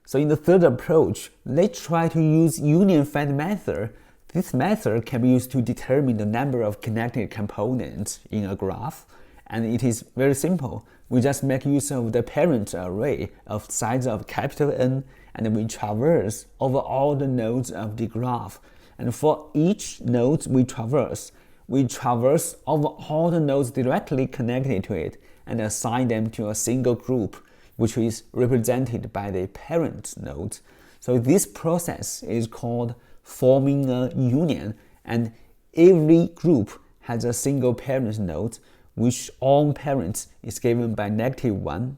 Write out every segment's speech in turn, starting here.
So in the third approach, let's try to use union find method. This method can be used to determine the number of connected components in a graph, and it is very simple. We just make use of the parent array of size of capital N, and we traverse over all the nodes of the graph. And for each node we traverse over all the nodes directly connected to it and assign them to a single group, which is represented by the parent node. So this process is called forming a union, and every group has a single parent node, which all parents is given by -1.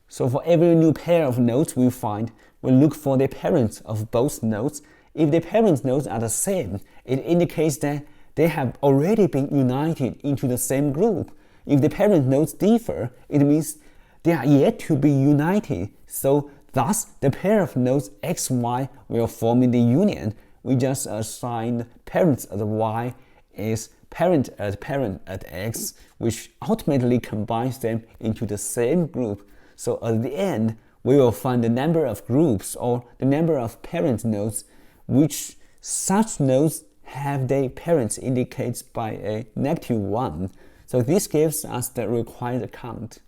So for every new pair of nodes we find, we look for the parents of both nodes. If the parent nodes are the same, it indicates that they have already been united into the same group. If the parent nodes differ, it means they are yet to be united. So thus, the pair of nodes x, y will form the union. We just assign parents at y is parent at x, which ultimately combines them into the same group. So at the end, we will find the number of groups or the number of parent nodes, which such nodes have their parents indicated by a -1. So this gives us the required count.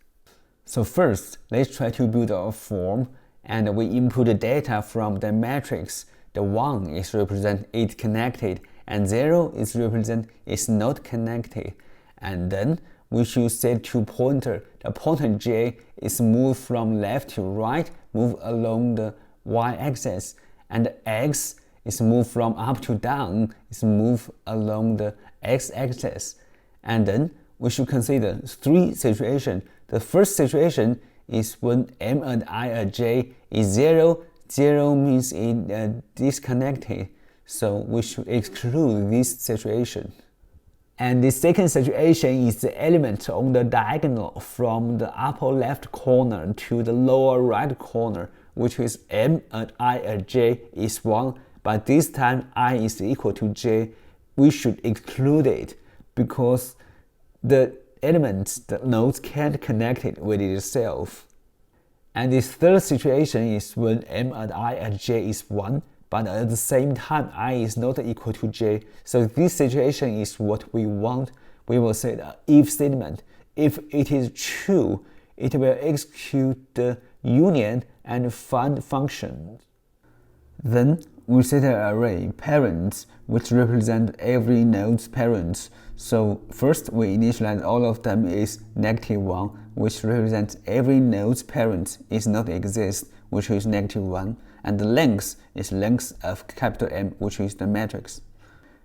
So first, let's try to build a form, and we input the data from the matrix. The 1 is represent it connected, and 0 is represent it's not connected. And then we should set to pointer. The pointer j is moved from left to right, move along the y-axis, and the x is moved from up to down, is moved along the x-axis. And then we should consider 3 situations. The first situation is when m and I at j is 0. 0 means it disconnected, so we should exclude this situation. And the second situation is the element on the diagonal from the upper left corner to the lower right corner, which is m and I at j is 1, but this time I is equal to j. We should exclude it because the elements, the nodes can't connect it with itself. And this third situation is when m and I at j is 1, but at the same time I is not equal to j. So this situation is what we want. We will say the if statement. If it is true, it will execute the union and find function. Then we set an array parents, which represent every node's parents. So first we initialize all of them is -1, which represents every node's parent is not exist, which is -1, and the length is length of capital M, which is the matrix.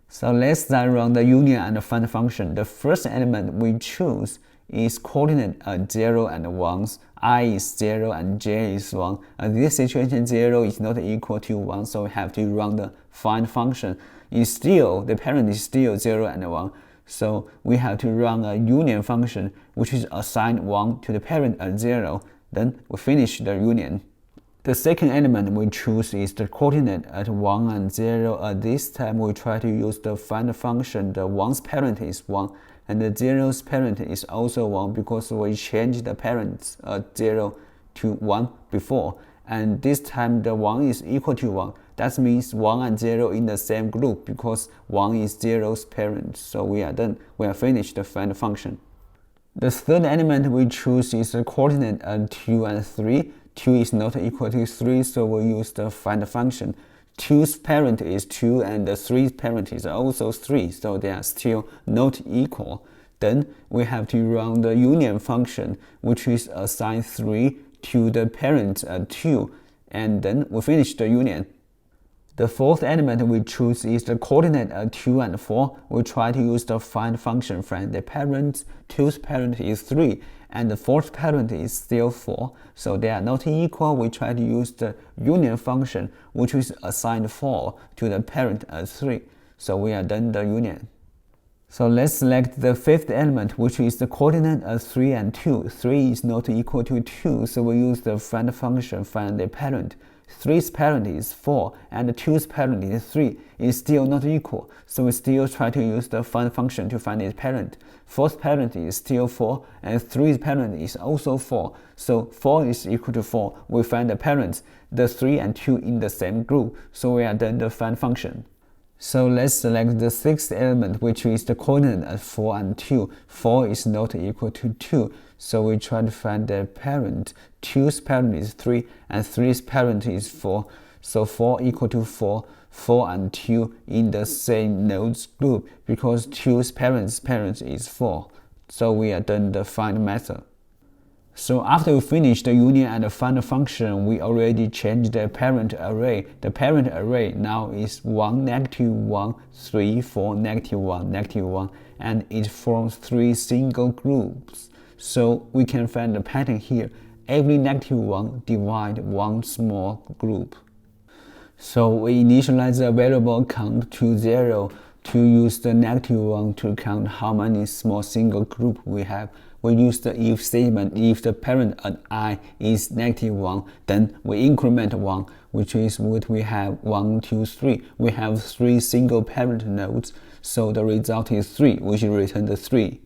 So let's then run the union and find function. The first element we choose is coordinate at 0 and 1. I is 0 and j is 1. In this situation, 0 is not equal to 1, so we have to run the find function. The parent is still 0 and 1. So we have to run a union function, which is assign 1 to the parent at 0. Then we finish the union. The second element we choose is the coordinate at 1 and 0. At this time, we try to use the find function. The 1's parent is 1, and the 0's parent is also 1 because we changed the parents at 0 to 1 before. And this time, the 1 is equal to 1. That means 1 and 0 in the same group because 1 is 0's parent. So we are done. We have finished the find function. The third element we choose is the coordinate at 2 and 3. 2 is not equal to 3, so we use the find function. 2's parent is 2 and the 3's parent is also 3, so they are still not equal. Then we have to run the union function, which is assign 3 to the parent at 2, and then we finish the union. The fourth element we choose is the coordinate at 2 and 4. We try to use the find function from the parent. 2's parent is 3, and the 4th parent is still 4, so they are not equal. We try to use the union function, which is assigned 4 to the parent at 3. So we are done the union. So let's select the fifth element, which is the coordinate at 3 and 2. 3 is not equal to 2, so we use the find function find the parent. 3's parent is 4 and 2's parent is 3 is still not equal, so we still try to use the find function to find its parent. 4's parent is still 4 and 3's parent is also 4, so 4 is equal to 4. We find the parents, the 3 and 2 in the same group, so we are done the find function. So let's select the 6th element, which is the coordinate at 4 and 2. 4 is not equal to 2, so we try to find the parent. 2's parent is 3 and 3's parent is 4, so 4 equal to 4. 4 and 2 in the same nodes group because 2's parent is 4, so we are done the find method. So after we finish the union and the find function, we already changed the parent array. The parent array now is 1, negative 1, 3, 4, negative 1, negative 1, and it forms 3 single groups. So we can find the pattern here. Every negative 1 divide one small group. So we initialize the variable count to 0 to use the negative 1 to count how many small single group we have. We use the if statement. If the parent at I is negative 1, then we increment 1, which is what we have 1, 2, 3. We have 3 single parent nodes, so the result is 3, which return the 3.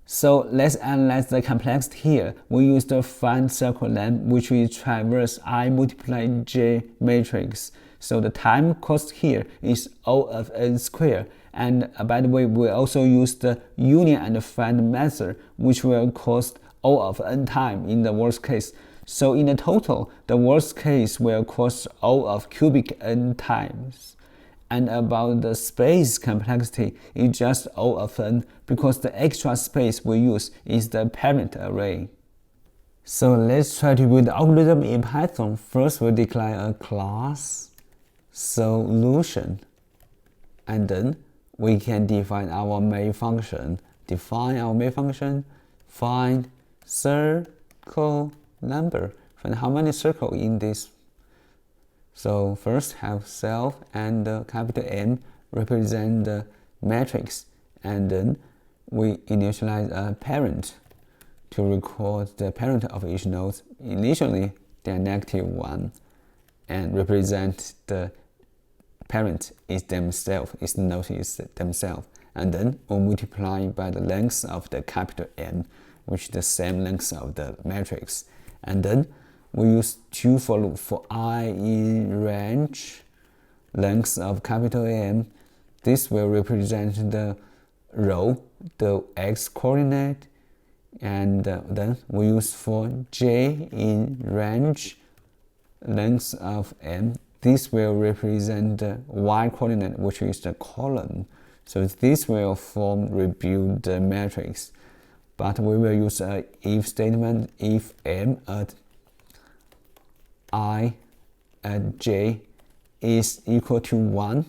So let's analyze the complexity here. We use the find circle length, which is traverse I multiply j matrix. So the time cost here is O of n squared. And by the way, we also use the union and find method, which will cost O of n time in the worst case. So in the total, the worst case will cost O of cubic n times. And about the space complexity, it's just O of n because the extra space we use is the parent array. So let's try to build the algorithm in Python. First, we declare a class solution, and then we can define our main function. Define our main function, find circle number. Find how many circles in this. So first have self and capital M represent the matrix, and then we initialize a parent to record the parent of each node. Initially, they are negative 1 and represent the parent is themselves, its node is themselves. And then we multiply by the length of the capital M, which is the same length of the matrix. And then we use 2 for loop for I in range length of capital M. This will represent the row, the x coordinate, and then we use for j in range length of M. This will represent the y coordinate, which is the column. So this will rebuild the matrix. But we will use a if statement. If M at I at j is equal to 1,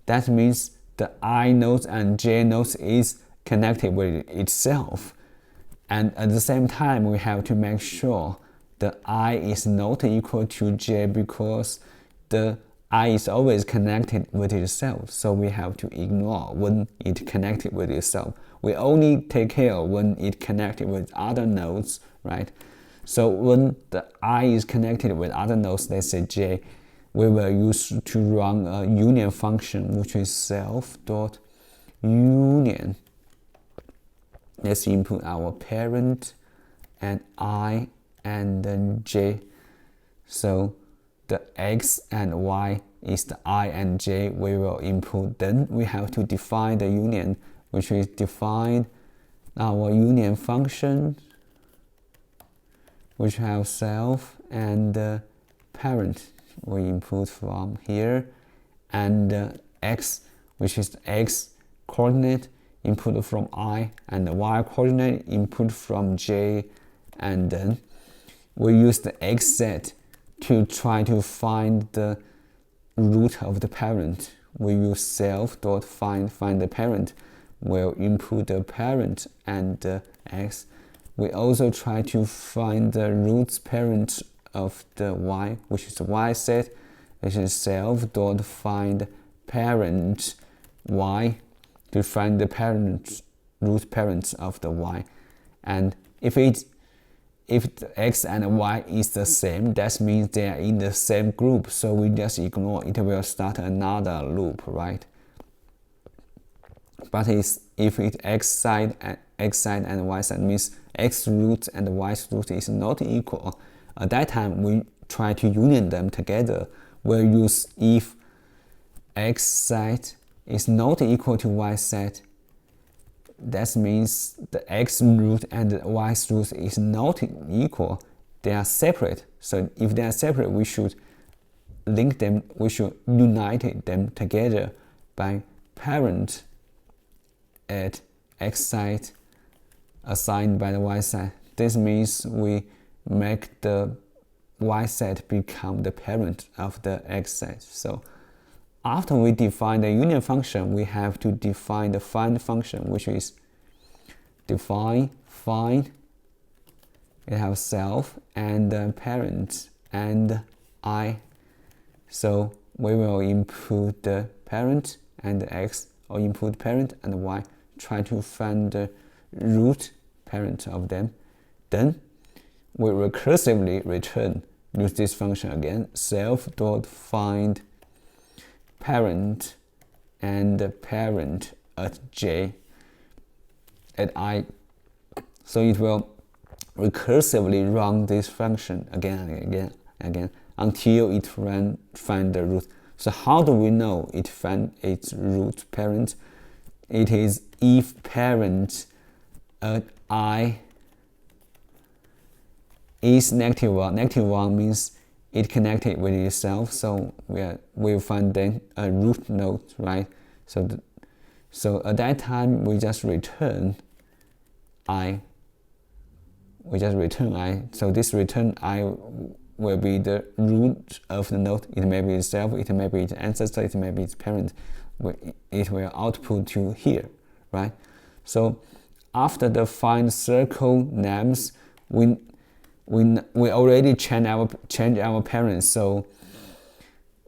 that means the I nodes and j nodes is connected with itself. And at the same time, we have to make sure the I is not equal to j because the I is always connected with itself. So we have to ignore when it connected with itself. We only take care when it connected with other nodes, right? So when the I is connected with other nodes, let's say j, we will use to run a union function, which is self.union. Let's input our parent and I and then j. So the x and y is the I and j we will input. Then we have to define the union, which is define our union function, which have self and parent we input from here, and x, which is the x coordinate input from I, and the y coordinate input from j. And then we use the x set to try to find the root of the parent. We use self.find the parent. We'll input the parent and x. We also try to find the roots parent of the y, which is the y set, which is self.find parent y to find the parent root parents of the y. And if it if the x and y is the same, that means they are in the same group, so we just ignore it. Will start another loop, right? But if it x side and y side means x root and y root is not equal, at that time we try to union them together. We'll use if x side is not equal to y side. That means the x root and the y root is not equal. They are separate. So if they are separate, we should link them. We should unite them together by parent at x side assigned by the y side. This means we make the y side become the parent of the x side. So after we define the union function, we have to define the find function, which is define find. It has self and parent and I. So we will input the parent and the x, or input parent and y, try to find the root parent of them. Then we recursively return, use this function again, self.find parent and parent at j at I. So it will recursively run this function again and again until it find the root. So how do we know it find its root parent? It is if parent at I is -1. -1 means it connected with itself, so we'll find then a root node, right? So at that time we just return I. We just return I. So this return I will be the root of the node. It may be itself, it may be its ancestor, it may be its parent. It will output to here, right? So after the find circle names, we already change our parents, so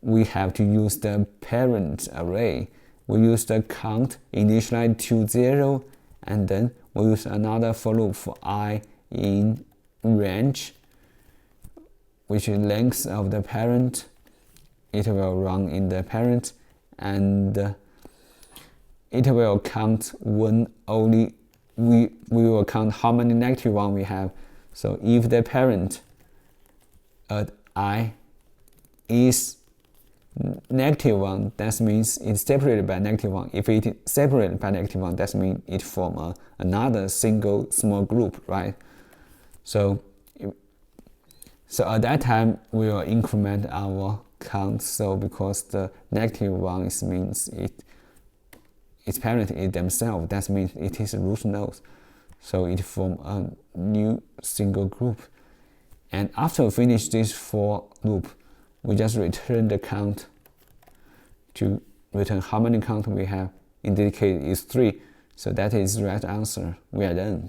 we have to use the parent array. We use the count initialized to 0, and then we use another for loop for I in range, which is length of the parent. It will run in the parent, and it will count when only we will count how many -1 we have. So if the parent at I is -1, that means it's separated by -1. If it is separated by -1, that means it forms another single small group, right? So at that time we will increment our count. So because the -1 means its parent is themselves, that means it is a root node. So it forms a new single group. And after we finish this for loop, we just return the count to return how many count we have. In this case, it's 3. So that is the right answer. We are done.